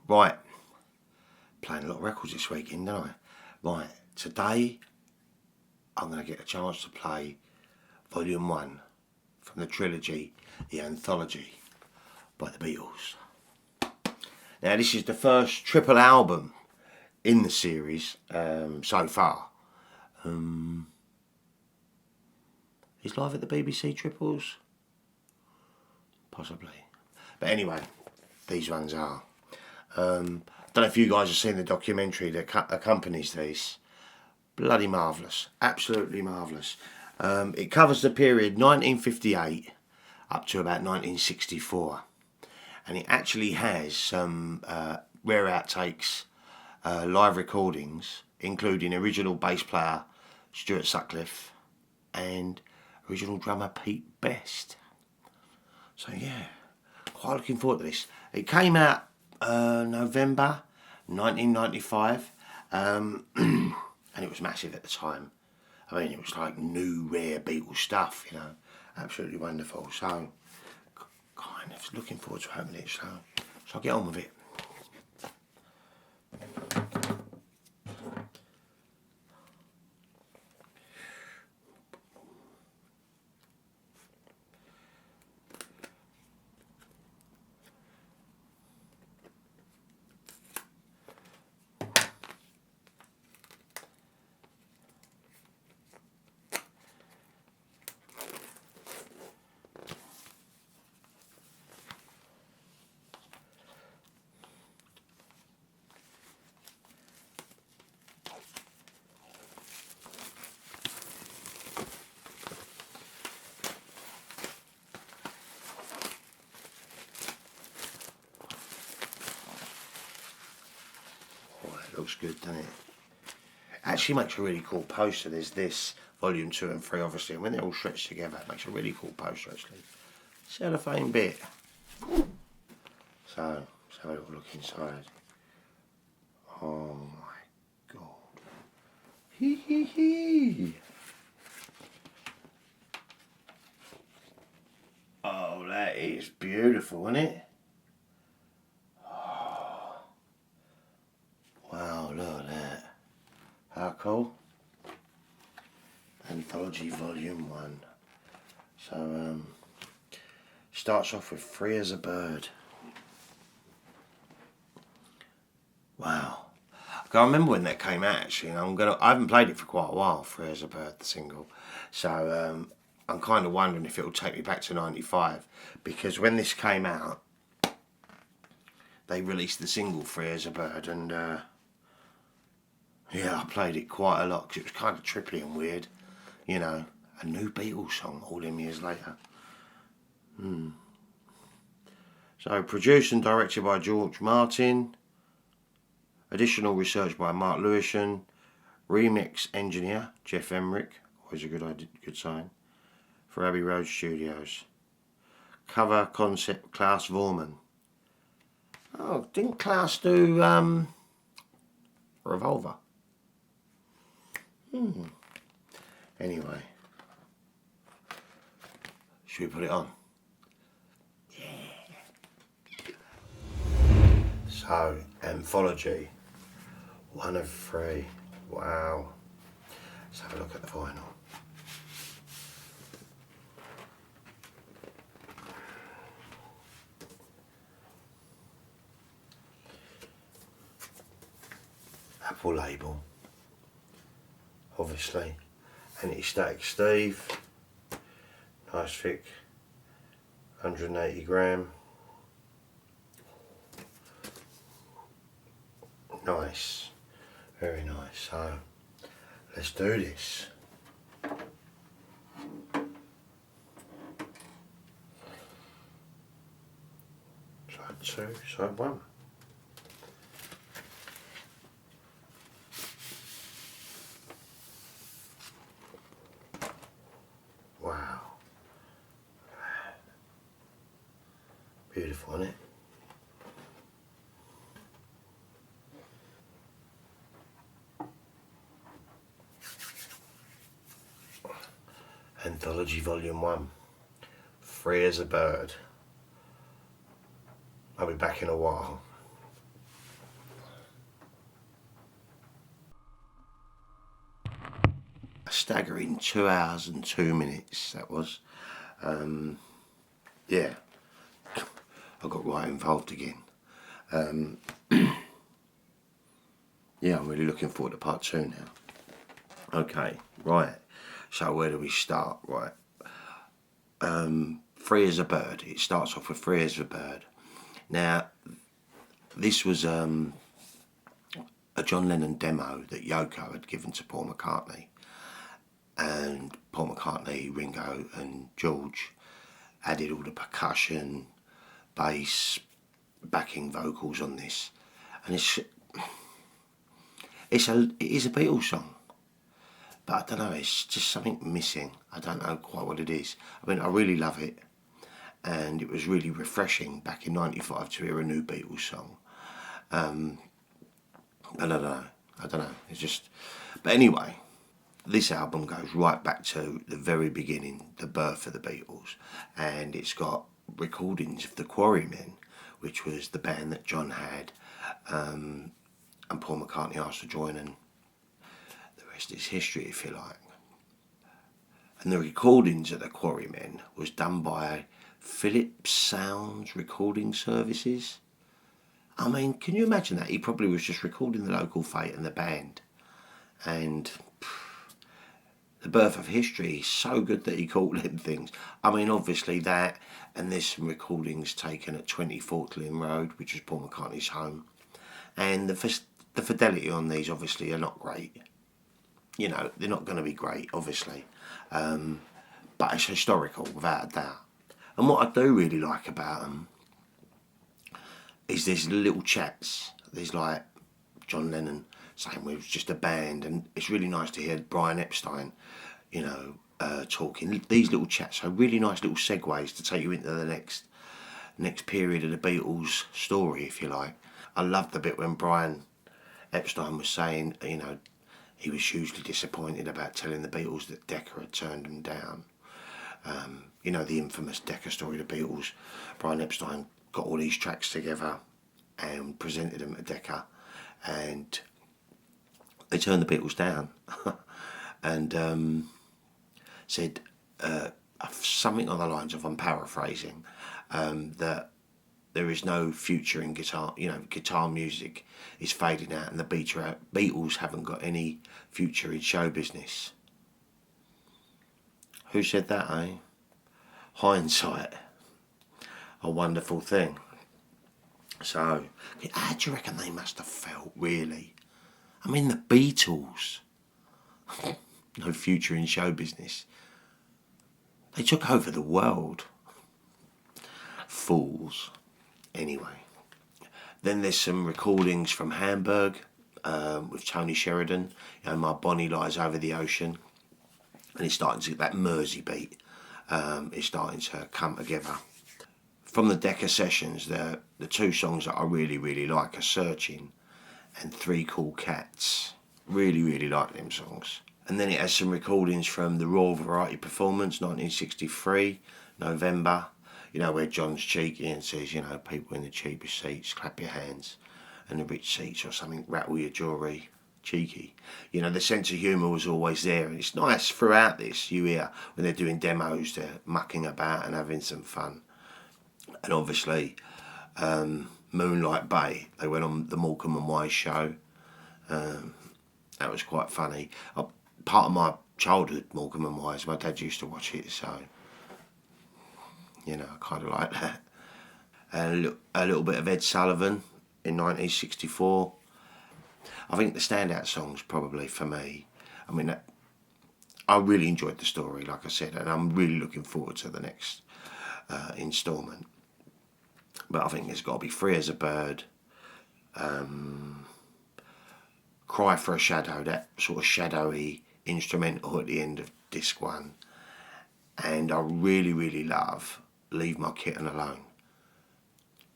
Right, playing a lot of records this weekend, don't I? Right, today I'm going to get a chance to play Volume 1 from the trilogy, the Anthology by the Beatles. Now this is the first triple album in the series so far. Is Live at the BBC triples? Possibly. But anyway, these ones are. Don't know if you guys have seen the documentary that accompanies these. Bloody marvellous. Absolutely marvellous. It covers the period 1958 up to about 1964. And it actually has some rare outtakes, live recordings, including original bass player Stuart Sutcliffe and original drummer Pete Best. So yeah, quite looking forward to this. It came out November 1995, and it was massive at the time. I mean, it was like new, rare Beatles stuff, you know, absolutely wonderful. So, kind of looking forward to opening it. So I'll get on with it. Looks good, doesn't it? Actually makes a really cool poster. There's this volume 2 and 3 obviously, and when they're all stretched together it makes a really cool poster actually. Cellophane bit. So let's have a little look inside. Oh my god. Hee hee hee. Oh, that is beautiful, isn't it? Wow, look at that. How cool. Anthology Volume 1. So, starts off with Free as a Bird. Wow. I can't remember when that came out actually. I haven't played it for quite a while, Free as a Bird, the single. So, I'm kind of wondering if it'll take me back to 95. Because when this came out, they released the single Free as a Bird, and yeah, I played it quite a lot because it was kind of trippy and weird, you know, a new Beatles song all them years later. So produced and directed by George Martin, additional research by Mark Lewisham, remix engineer Jeff Emmerich, always a good sign, for Abbey Road Studios. Cover concept Klaus Vormann. Oh, didn't Klaus do Revolver? Anyway, should we put it on? Yeah. So, Anthology, 1 of 3. Wow. Let's have a look at the vinyl. Apple label, obviously. Anti-static Steve, nice thick, 180 gram. Nice, very nice. So let's do this. Side 2, side 1. Wow. Beautiful, isn't it? Anthology Volume 1. Free as a Bird. I'll be back in a while. staggering 2 hours and 2 minutes that was. Yeah, I got right involved again. Yeah, I'm really looking forward to part 2 now. Okay, right. So where do we start? Right. Free as a Bird. It starts off with Free as a Bird. Now, this was a John Lennon demo that Yoko had given to Paul McCartney. And Paul McCartney, Ringo and George added all the percussion, bass, backing vocals on this. And it is a Beatles song. But I don't know, it's just something missing. I don't know quite what it is. I mean, I really love it. And it was really refreshing back in '95 to hear a new Beatles song. I don't know. It's just... But anyway, this album goes right back to the very beginning, the birth of the Beatles. And it's got recordings of the Quarrymen, which was the band that John had. And Paul McCartney asked to join, and the rest is history, if you like. And the recordings of the Quarrymen was done by Philips Sounds Recording Services. I mean, can you imagine that? He probably was just recording the local Fate and the band. And the birth of history is so good that he called them things. I mean, obviously that, and there's some recordings taken at 20 Fortlin Road, which is Paul McCartney's home. And the fidelity on these obviously are not great. You know, they're not going to be great, obviously. But it's historical, without a doubt. And what I do really like about them is there's little chats. There's like John Lennon saying we was just a band, and it's really nice to hear Brian Epstein, you know, talking. These little chats are really nice little segues to take you into the next period of the Beatles story, if you like. I love the bit when Brian Epstein was saying, you know, he was hugely disappointed about telling the Beatles that Decca had turned him down. You know, the infamous Decca story, the Beatles. Brian Epstein got all these tracks together and presented them to Decca, and they turned the Beatles down and said something on the lines of, I'm paraphrasing, that there is no future in guitar, you know, guitar music is fading out, and the Beatles haven't got any future in show business. Who said that, eh? Hindsight, a wonderful thing. So, how do you reckon they must have felt, really? I mean, the Beatles, no future in show business. They took over the world. Fools. Anyway, then there's some recordings from Hamburg with Tony Sheridan. You know, My Bonnie Lies Over the Ocean, and it's starting to get that Mersey beat. It's starting to come together. From the Decca sessions, the two songs that I really, really like are Searching and Three Cool Cats. Really, really like them songs. And then it has some recordings from the Royal Variety Performance, 1963, November. You know, where John's cheeky and says, you know, people in the cheapest seats, clap your hands, and the rich seats or something, rattle your jewellery. Cheeky. You know, the sense of humour was always there, and it's nice throughout this. You hear when they're doing demos, they're mucking about and having some fun. And obviously, Moonlight Bay, they went on the Morecambe and Wise show. That was quite funny. Part of my childhood, Morecambe and Wise, my dad used to watch it, so, you know, I kind of like that. And a little bit of Ed Sullivan in 1964. I think the standout songs probably for me, I mean, I really enjoyed the story, like I said, and I'm really looking forward to the next instalment. But I think there's got to be Free as a Bird, Cry for a Shadow, that sort of shadowy instrumental at the end of disc 1. And I really, really love Leave My Kitten Alone.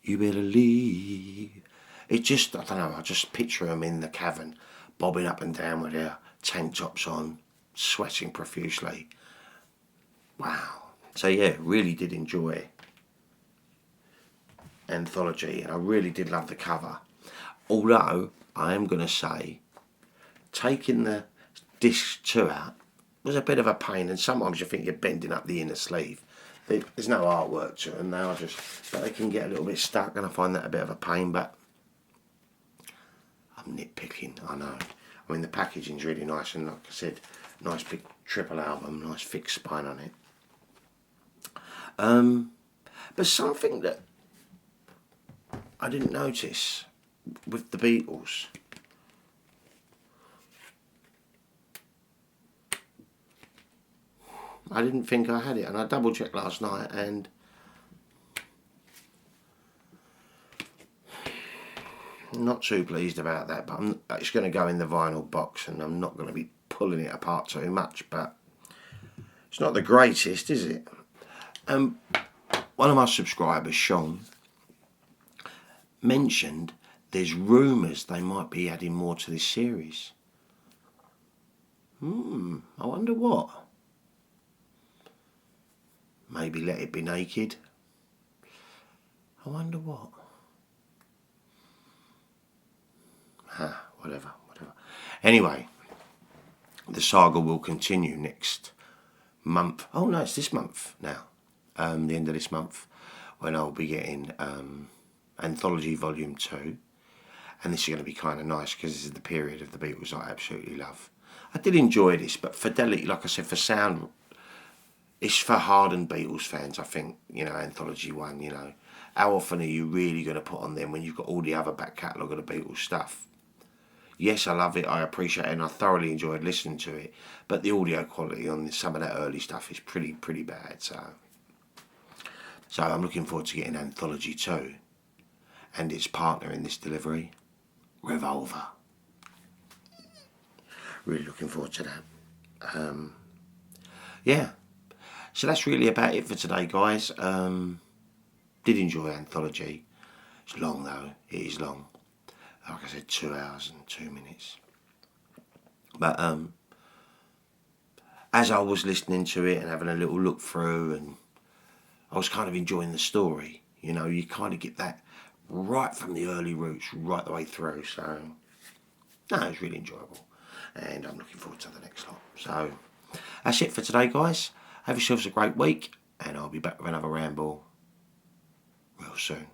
You better leave. It just, I don't know, I just picture them in the cavern, bobbing up and down with their tank tops on, sweating profusely. Wow. So yeah, really did enjoy Anthology, and I really did love the cover. Although, I am going to say, taking the disc 2 out, was a bit of a pain, and sometimes you think you're bending up the inner sleeve. There's no artwork to them now, but they can get a little bit stuck, and I find that a bit of a pain, but I'm nitpicking, I know. I mean, the packaging's really nice, and like I said, nice big triple album, nice thick spine on it. But something that I didn't notice with the Beatles, I didn't think I had it, and I double checked last night, and I'm not too pleased about that, but it's going to go in the vinyl box, and I'm not going to be pulling it apart too much, but it's not the greatest, is it? One of my subscribers, Sean, mentioned there's rumours they might be adding more to this series. I wonder what. Maybe Let It Be Naked. I wonder what. Whatever. Anyway, the saga will continue next month. Oh no, it's this month now. The end of this month, when I'll be getting Anthology Volume 2. And this is going to be kind of nice because this is the period of the Beatles I absolutely love. I did enjoy this, but fidelity, like I said, for sound, it's for hardened Beatles fans, I think, Anthology 1, How often are you really going to put on them when you've got all the other back catalogue of the Beatles stuff? Yes, I love it, I appreciate it, and I thoroughly enjoyed listening to it, but the audio quality on some of that early stuff is pretty bad, so I'm looking forward to getting Anthology 2, and its partner in this delivery, Revolver. Really looking forward to that. Yeah, so that's really about it for today, guys. Did enjoy Anthology. It's long though, it is long. Like I said, 2 hours and 2 minutes. But as I was listening to it and having a little look through, and I was kind of enjoying the story. You kind of get that right from the early roots, right the way through. So, no, it was really enjoyable. And I'm looking forward to the next lot. So, that's it for today, guys. Have yourselves a great week. And I'll be back with another ramble real soon.